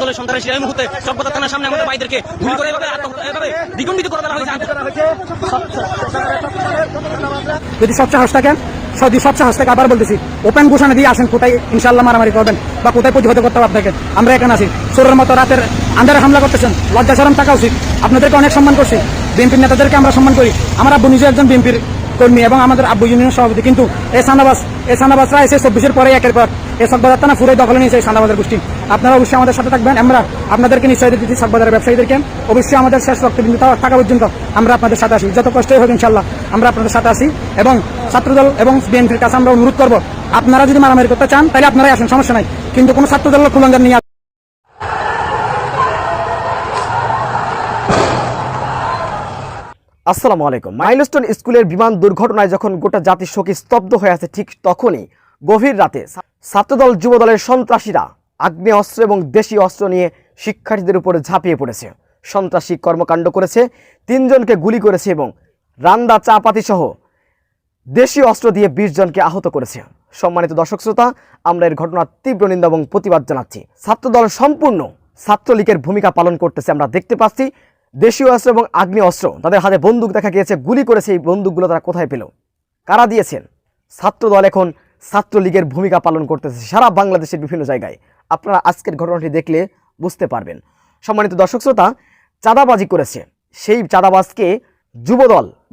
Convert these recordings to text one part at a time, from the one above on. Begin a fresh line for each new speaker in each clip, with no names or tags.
দলের সন্ত্রাসীরা এই মুহূর্তে চকবাজার থানার সামনে আমাদের ভাইদেরকে গুলি করে এভাবে দ্বিখণ্ডিত করে দেওয়া হয়েছে।
যদি সব সাহস থাকেন, সব সাহস থেকে আবার বলতেছি, ওপেন ঘোষণা দিয়ে আসেন কোথায় ইনশাল্লাহ মারামারি করবেন বা কোথায় প্রতিহত করতে হবে আপনাকে। আমরা এখানে আছি, চোরের মতো রাতের আন্ধারে হামলা করতেছেন, লজ্জা শরম থাকা উচিত। আপনাদেরকে অনেক সম্মান করছি, বিএনপির নেতাদেরকে আমরা সম্মান করি। আমার আব্বু নিজে একজন বিএনপির কর্মী এবং আমাদের আব্বু ইউনিয়ন সভাপতি, কিন্তু এই সানাবাসরা এসে 24-এর পরে একের পর এই চকবাজার থানা ফুরে দখলে নিয়েছে এই সানাবাজার গোষ্ঠী। আপনারা অবশ্যই আমাদের সাথে থাকবেন। আমরা আপনাদেরকে নিশ্চয় দিচ্ছি, চকবাজারের ব্যবসায়ীদেরকে অবশ্যই আমাদের শেষ রক্তবিন্দু থাকা পর্যন্ত আমরা আপনাদের সাথে আসি, যত কষ্টই হোক ইনশাল্লাহ আমরা আপনাদের সাথে আসি। এবং ছাত্রদল এবং বিএনপির কাছে আমরা অনুরোধ করবো, আপনারা যদি মারামারি করতে চান তাহলে আপনারাই আসেন, সমস্যা নাই, কিন্তু কোনো ছাত্রদলের কুলঙ্গার নিয়ে।
আসসালামু আলাইকুম। মাইলস্টোন স্কুলের বিমান দুর্ঘটনায় যখন গোটা জাতির শোকে স্তব্ধ হয়ে আছে, ঠিক তখনই গভীর রাতে ছাত্রদল যুবদলের সন্ত্রাসীরা আগ্নেয়াস্ত্র এবং দেশীয় অস্ত্র নিয়ে শিক্ষার্থীদের উপরে ঝাঁপিয়ে পড়েছে। সন্ত্রাসী কর্মকাণ্ড করেছে, 3 জনকে গুলি করেছে এবং রান্দা চাপাতি সহ দেশীয় অস্ত্র দিয়ে 20 জনকে আহত করেছে। সম্মানিত দর্শক শ্রোতা, আমরা এর ঘটনার তীব্র নিন্দা এবং প্রতিবাদ জানাচ্ছি। ছাত্রদল সম্পূর্ণ ছাত্রলীগের ভূমিকা পালন করতেছে। আমরা দেখতে পাচ্ছি দেশীয় অস্ত্র এবং আগ্নেয় অস্ত্র, তাদের হাতে বন্দুক দেখা গিয়েছে, গুলি করেছে। এই বন্দুকগুলো তারা কোথায় পেল, কারা দিয়েছেন? ছাত্রদল এখন ছাত্রলীগের ভূমিকা পালন করতেছে সারা বাংলাদেশের বিভিন্ন জায়গায়। আপনারা আজকের ঘটনাটি দেখলে বুঝতে পারবেন। সম্মানিত দর্শক শ্রোতা, চাঁদাবাজি করেছে, সেই চাঁদাবাজকে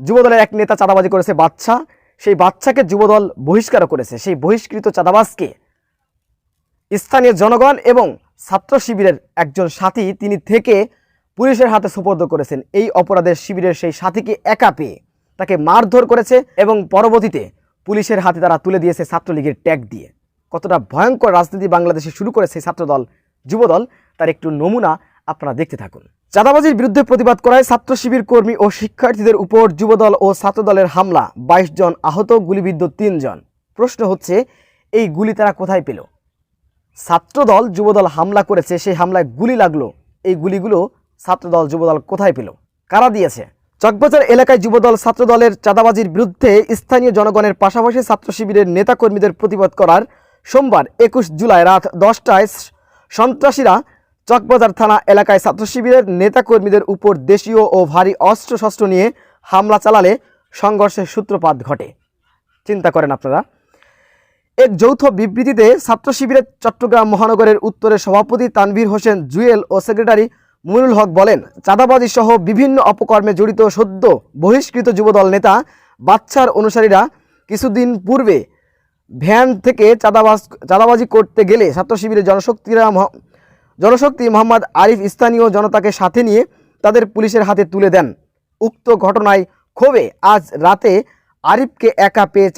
যুবদলের এক নেতা চাঁদাবাজি করেছে বাচ্চা, সেই বাচ্চাকে যুবদল বহিষ্কার করেছে। সেই বহিষ্কৃত চাঁদাবাজকে স্থানীয় জনগণ এবং ছাত্র শিবিরের একজন সাথী তিনি থেকে পুলিশের হাতে সুপর্দ করেছেন। এই অপরাধের শিবিরের সেই সাথীকে একা পেয়ে তাকে মারধর করেছে এবং পরবর্তীতে পুলিশের হাতে তারা তুলে দিয়েছে ছাত্রলীগের ট্যাগ দিয়ে। কতটা ভয়ঙ্কর রাজনীতি বাংলাদেশে শুরু করেছে ছাত্রদল যুবদল, তার একটু নমুনা আপনারা দেখতে থাকুন। চাঁদাবাজির বিরুদ্ধে প্রতিবাদ করায় ছাত্র শিবির কর্মী ও শিক্ষার্থীদের উপর যুবদল ও ছাত্রদলের হামলা, 22 জন আহত, গুলিবিদ্ধ 3 জন। প্রশ্ন হচ্ছে, এই গুলি তারা কোথায় পেল? ছাত্রদল যুবদল হামলা করেছে, সেই হামলায় গুলি লাগলো, এই গুলিগুলো ছাত্রদল যুবদল কোথায় পেল, কারা দিয়েছে? চকবাজার এলাকায় যুবদল ছাত্রদলের চাঁদাবাজির বিরুদ্ধে স্থানীয় জনগণের পাশাপাশি ছাত্র শিবিরের নেতাকর্মীদের প্রতিবাদ করার সোমবার 21 জুলাই রাত 10টায় সন্ত্রাসীরা চকবাজার থানা এলাকায় ছাত্র শিবিরের নেতাকর্মীদের উপর দেশীয় ও ভারী অস্ত্রশস্ত্র নিয়ে হামলা চালালে সংঘর্ষের সূত্রপাত ঘটে। চিন্তা করেন আপনারা। এক যৌথ বিবৃতিতে ছাত্র শিবিরের চট্টগ্রাম মহানগরের উত্তরের সভাপতি তানভীর হোসেন জুয়েল ও সেক্রেটারি মুনুল হক বলেন, চাঁদাবাজি সহ বিভিন্ন অপকর্মে জড়িত সদ্য বহিষ্কৃত যুবদল নেতা বাচ্চার অনুসারীরা কিছুদিন পূর্বে ভ্যান থেকে চাঁদাবাজি করতে গেলে ছাত্র শিবিরের জনশক্তি মোহাম্মদ আরিফ স্থানীয় জনতাকে সাথে নিয়ে তাদের পুলিশের হাতে তুলে দেন। উক্ত ঘটনায় ক্ষোভে আজ রাতে আরিফকে একা পেয়ে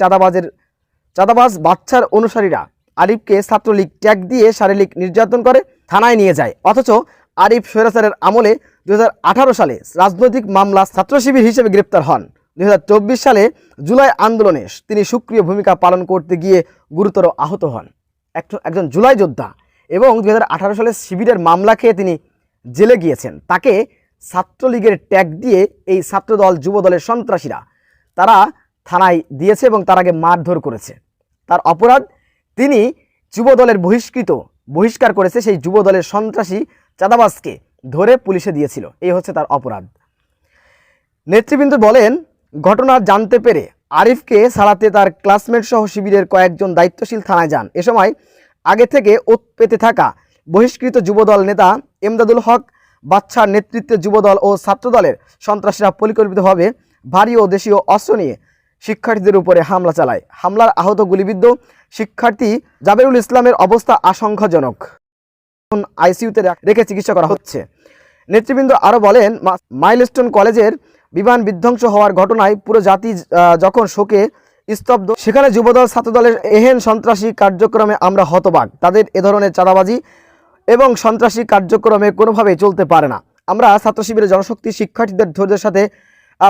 চাঁদাবাজ বাচ্চার অনুসারীরা আরিফকে ছাত্রলীগ ট্যাগ দিয়ে শারীরিক নির্যাতন করে থানায় নিয়ে যায়। অথচ আরিফ স্বৈরাচারের আমলে 2018 সালে রাজনৈতিক মামলা ছাত্র শিবির হিসেবে গ্রেপ্তার হন। 2024 সালে জুলাই আন্দোলনে তিনি সক্রিয় ভূমিকা পালন করতে গিয়ে গুরুতর আহত হন। একজন জুলাই যোদ্ধা এবং 2018 সালে শিবিরের মামলা খেয়ে তিনি জেলে গিয়েছেন। তাকে ছাত্রলীগের ট্যাগ দিয়ে এই ছাত্রদল যুবদলের সন্ত্রাসীরা তারা থানায় দিয়েছে এবং তার আগে মারধর করেছে। তার অপরাধ, তিনি যুবদলের বহিষ্কার করেছে, সেই যুবদলের সন্ত্রাসী চাঁদাবাজকে ধরে পুলিশে দিয়েছিল। এই হচ্ছে তার অপরাধ। নেতৃবৃন্দ বলেন, ঘটনা জানতে পেরে আরিফকে ছাড়াতে তার ক্লাসমেট সহ শিবিরের কয়েকজন দায়িত্বশীল থানায় যান। এ সময় আগে থেকে ওত পেতে থাকা বহিষ্কৃত যুবদল নেতা এমদাদুল হক বাচ্চার নেতৃত্বে যুবদল ও ছাত্রদলের সন্ত্রাসীরা পরিকল্পিতভাবে ভারী ও দেশীয় অস্ত্র নিয়ে শিক্ষার্থীদের উপরে হামলা চালায়। হামলার আহত গুলিবিদ্ধ শিক্ষার্থী জাবেরুল ইসলামের অবস্থা আশঙ্কাজনক, আইসিইউতে রেখে চিকিৎসা করা হচ্ছে। নেতৃবৃন্দ আরও বলেন, মাইলস্টোন কলেজের বিমান বিধ্বংস হওয়ার ঘটনায় পুরো জাতি যখন শোকে স্তব্ধ, সেখানে যুবদল ছাত্রদলের এহেন সন্ত্রাসী কার্যক্রমে আমরা হতবাক। তাদের এ ধরনের চাঁদাবাজি এবং সন্ত্রাসী কার্যক্রমে কোনোভাবেই চলতে পারে না। আমরা ছাত্র শিবিরের জনশক্তি শিক্ষার্থীদের ধৈর্যের সাথে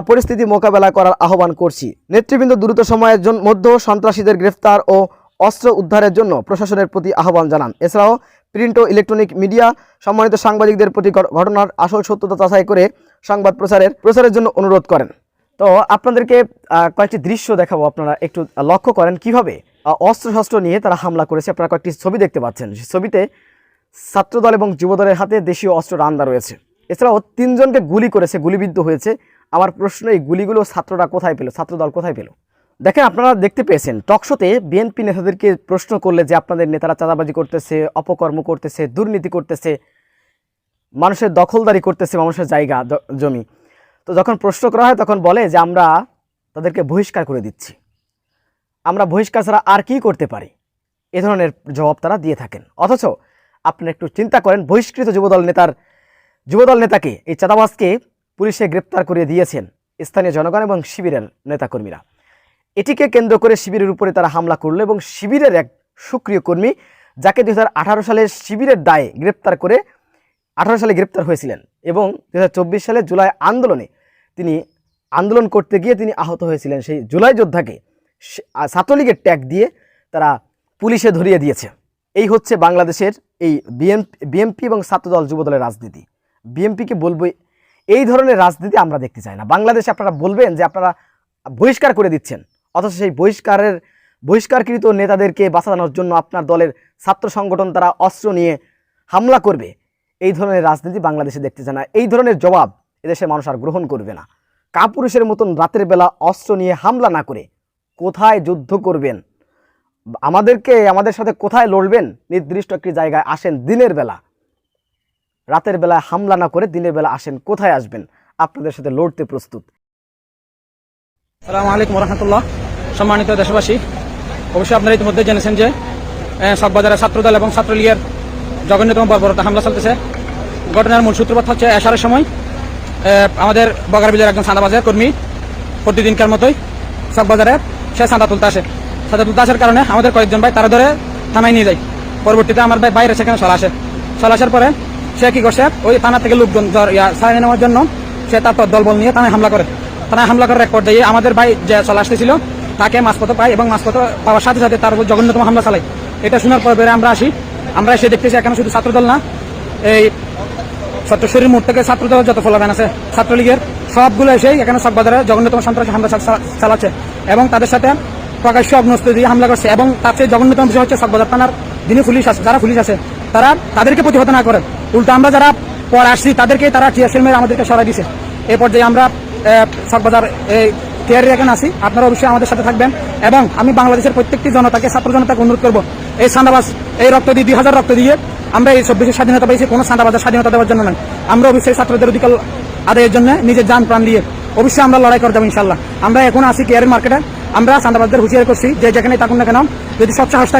পরিস্থিতি মোকাবেলা করার আহ্বান করছি। নেতৃবৃন্দ দ্রুত সময়ের মধ্যে সন্ত্রাসীদের গ্রেফতার ও অস্ত্র উদ্ধারের জন্য প্রশাসনের প্রতি আহ্বান জানান। এছাড়াও প্রিন্ট ও ইলেকট্রনিক মিডিয়া সম্মানিত সাংবাদিকদের প্রতি ঘটনার আসল সত্যতা যাচাই করে সংবাদ প্রচারের জন্য অনুরোধ করেন। তো আপনাদেরকে কয়েকটি দৃশ্য দেখাবো, আপনারা একটু লক্ষ্য করেন কিভাবে অস্ত্রশস্ত্র নিয়ে তারা হামলা করেছে। আপনারা কয়েকটি ছবি দেখতে পাচ্ছেন। ছবিতে ছাত্রদল এবং যুবদলের হাতে দেশীয় অস্ত্র রান্দা রয়েছে। এছাড়াও 3 জনকে গুলি করেছে, গুলিবিদ্ধ হয়েছে। আমার প্রশ্ন, এই গুলিগুলো ছাত্ররা কোথায় পেল, ছাত্রদল কোথায় পেল? দেখেন, আপনারা দেখতে পেয়েছেন টকশোতে বিএনপি নেতাদেরকে প্রশ্ন করলে যে আপনাদের নেতারা চাঁদাবাজি করতেছে, অপকর্ম করতেছে, দুর্নীতি করতেছে, মানুষের দখলদারি করতেছে, মানুষের জায়গা জমি। তো যখন প্রশ্ন করা হয় তখন বলে যে আমরা তাদেরকে বহিষ্কার করে দিচ্ছি, আমরা বহিষ্কার ছাড়া আর কি করতে পারি, এ ধরনের জবাব তারা দিয়ে থাকেন। অথচ আপনারা একটু চিন্তা করেন, বহিষ্কৃত যুবদল নেতাকে, এই চাঁদাবাজকে পুলিশে গ্রেপ্তার করে দিয়েছেন স্থানীয় জনগণ এবং শিবিরের নেতাকর্মীরা। এটিকে কেন্দ্র করে শিবিরের উপরে তারা হামলা করলো এবং শিবিরের এক সক্রিয় কর্মী, যাকে 2018 সালে শিবিরের দায়ে গ্রেপ্তার করে 18 সালে গ্রেপ্তার হয়েছিলেন এবং 2024 সালে জুলাই আন্দোলনে তিনি আন্দোলন করতে গিয়ে তিনি আহত হয়েছিলেন। সেই জুলাই যোদ্ধাকে ছাত্রলীগের ট্যাগ দিয়ে তারা পুলিশে ধরিয়ে দিয়েছে। এই হচ্ছে বাংলাদেশের এই বিএনপি এবং ছাত্রদল যুবদলের রাজনীতি। বিএনপিকে বলবো, এই ধরনের রাজনীতি আমরা দেখতে চাই না বাংলাদেশে। আপনারা বলবেন যে আপনারা বহিষ্কার করে দিচ্ছেন, অথচ সেই বহিষ্কারকৃত নেতাদেরকে বাঁচানোর জন্য আপনার দলের ছাত্র সংগঠন তারা অস্ত্র নিয়ে হামলা করবে। এই ধরনের রাজনীতি বাংলাদেশে দেখতে চায় না। এই ধরনের জবাব এদেশের মানুষ আর গ্রহণ করবে না। কাপুরুষের মতন রাতের বেলা অস্ত্র নিয়ে হামলা না করে কোথায় যুদ্ধ করবেন, আমাদের সাথে কোথায় লড়বেন? নির্দিষ্ট একটি জায়গায় আসেন দিনের বেলা, রাতের বেলায় হামলা না করে দিনের বেলা আসেন। কোথায় আসবেন? আপনাদের সাথে লড়তে প্রস্তুত।
আসসালামু আলাইকুম রহমতুল্লাহ। সম্মানিত দেশবাসী, অবশ্যই আপনারা ইতিমধ্যে জেনেছেন যে চকবাজারে ছাত্রদল এবং ছাত্রলীগের জঘন্যতম বর্বরতা হামলা চলতেছে। ঘটনার মূল সূত্রপাত হচ্ছে এশারের সময় আমাদের বগারবিলের একজন চাঁদাবাজের কর্মী প্রতিদিনকার মতোই চকবাজারে সে চাঁদা তুলতে আসে। চাঁদা তুলতে আসার কারণে আমাদের কয়েকজন ভাই তারা ধরে থানায় নিয়ে যায়। পরবর্তীতে আমার ভাই বাইরে সেখানে চলে আসার পরে সে কি করছে, ওই থানা থেকে লোকজন ছাড়িয়ে নেওয়ার জন্য সে তার দলবল নিয়ে থানায় হামলা করে। থানায় হামলা করার এক পর্যায়ে আমাদের ভাই যে চলে আসতেছিল তাকে মাঝপথে পায় এবং মাঝপথে পাওয়ার সাথে সাথে তার উপর জঘন্যতম হামলা চালায়। এটা শোনার পর বেড়ে আমরা এসে দেখতেছি এখানে শুধু ছাত্রদল না, এই সত্যশরীর মোড় থেকে ছাত্রদল যত ফলাফ্যান আছে ছাত্রলীগের সবগুলো এসেই এখানে চকবাজারে জঘন্যতম সন্ত্রাসী হামলা চালাচ্ছে এবং তাদের সাথে প্রকাশ্য অগ্নস্ত্র দিয়ে হামলা করছে। এবং তার চেয়ে জঘন্যতম বিষয় হচ্ছে চকবাজার থানার যারা পুলিশ আছে তাদেরকে প্রতিহত না করেন, উল্টো আমরা যারা পরে আসছি তাদেরকে তারা টিয়ারশেল মেরে আমাদেরকে সরাই দিছে। এই পর্যায়ে আমরা চকবাজার টিয়ারি এখানে আসি। আপনারা অবশ্যই আমাদের সাথে থাকবেন এবং আমি বাংলাদেশের প্রত্যেকটি জনতাকে, ছাত্র জনতাকে অনুরোধ করবো, এই চাঁদাবাজ, এই রক্ত দিয়ে 2000 রক্ত দিয়ে আমরা এই 24 স্বাধীনতা পেয়েছি কোনো চাঁদাবাজের স্বাধীনতা দেওয়ার জন্য নয়। আমরা অবশ্যই ছাত্রদের অধিকার আদায়ের জন্য নিজের জান প্রাণ দিয়ে অবশ্যই আমরা লড়াই করে যাবো ইনশাল্লাহ। আমরা এখন আসি কেয়ারের মার্কেটে, আমরা চাঁদাবাজদের হুঁশিয়ারি করছি যে যেখানে থাকুন না কেন, যদি সব সাহস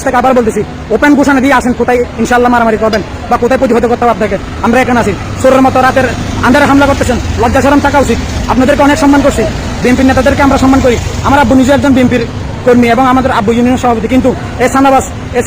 থাকে আবার বলতেছি, ওপেন ঘোষণা দিয়ে আসেন কোথায় ইনশাল্লাহ মারামারি করবেন বা কোথায় প্রতিহত করতে হবে আপনাকে। আমরা এখানে আছি, চোরের মতো রাতের আন্ধারে হামলা করতেছেন, লজ্জা শরম থাকা উচিত। আপনাদেরকে অনেক সম্মান করছি, বিএনপির নেতাদেরকে আমরা সম্মান করি। আমার আব্বু নিজে একজন বিএনপির কর্মী এবং আমাদের আব্বু ইউনিয়ন সভাপতি, কিন্তু এই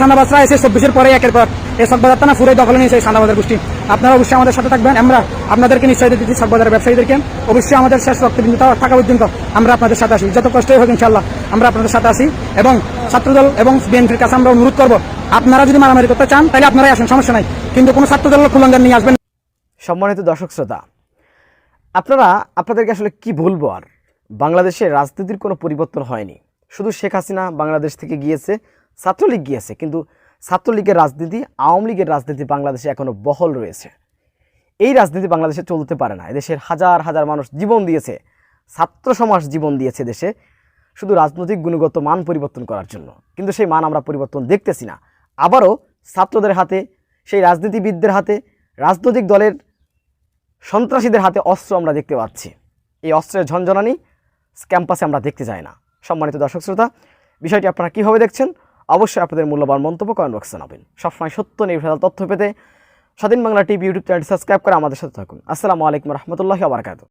চাঁদাবাজরা এসে 24-এর পরে একের পর এই চকবাজার থানা ফুরে দখলে নিয়েছে এই চাঁদাবাজের গোষ্ঠী। আপনারা অবশ্যই আমাদের সাথে থাকবেন। আমরা আপনাদেরকে নিশ্চয় দিচ্ছি, চকবাজারের ব্যবসায়ীদেরকে অবশ্যই আমাদের শেষ রক্তবিন্দু থাকা পর্যন্ত আমরা আপনাদের সাথে আসি, যত কষ্টই হোক ইনশাল্লাহ আমরা আপনাদের সাথে আসি। এবং ছাত্রদল এবং বিএনপির কাছে আমরা অনুরোধ করবো, আপনারা যদি মারামারি করতে চান তাহলে আপনারাই আসেন, সমস্যা নাই, কিন্তু কোনো ছাত্রদল কুলাঙ্গার নিয়ে আসবেন।
সম্মানিত দর্শক শ্রোতা, আপনাদেরকে আসলে কি বলবো, আর বাংলাদেশের রাজনীতির কোনো পরিবর্তন হয়নি। শুধু শেখ হাসিনা বাংলাদেশ থেকে গিয়েছে, ছাত্রলীগ গিয়েছে, কিন্তু ছাত্রলীগের রাজনীতি, আওয়ামী লীগের রাজনীতি বাংলাদেশে এখনো বহাল রয়েছে। এই রাজনীতি বাংলাদেশে চলতে পারে না। এদেশের হাজার হাজার মানুষ জীবন দিয়েছে, ছাত্র সমাজ জীবন দিয়েছে দেশে শুধু রাজনৈতিক গুণগত মান পরিবর্তন করার জন্য, কিন্তু সেই মান আমরা পরিবর্তন দেখতেছি না। আবারও ছাত্রদের হাতে, সেই রাজনীতিবিদদের হাতে, রাজনৈতিক দলের সন্ত্রাসীদের হাতে অস্ত্র আমরা দেখতে পাচ্ছি। এই অস্ত্রের ঝনঝনানি ক্যাম্পাসে আমরা দেখতে যাই না। সম্মানিত দর্শক শ্রোতা, বিষয়টি আপনারা কীভাবে দেখছেন অবশ্যই আপনাদের মূল্যবান মন্তব্য কমেন্ট বক্সে জানাবেন। সবসময় সত্য নির্ভেজাল তথ্য পেতে স্বাধীন বাংলা টিভি ইউটিউব চ্যানেলটি সাবস্ক্রাইব করে আমাদের সাথে থাকুন। আসসালামু আলাইকুম রহমতুল্লাহি ওয়া বারাকাতুহু।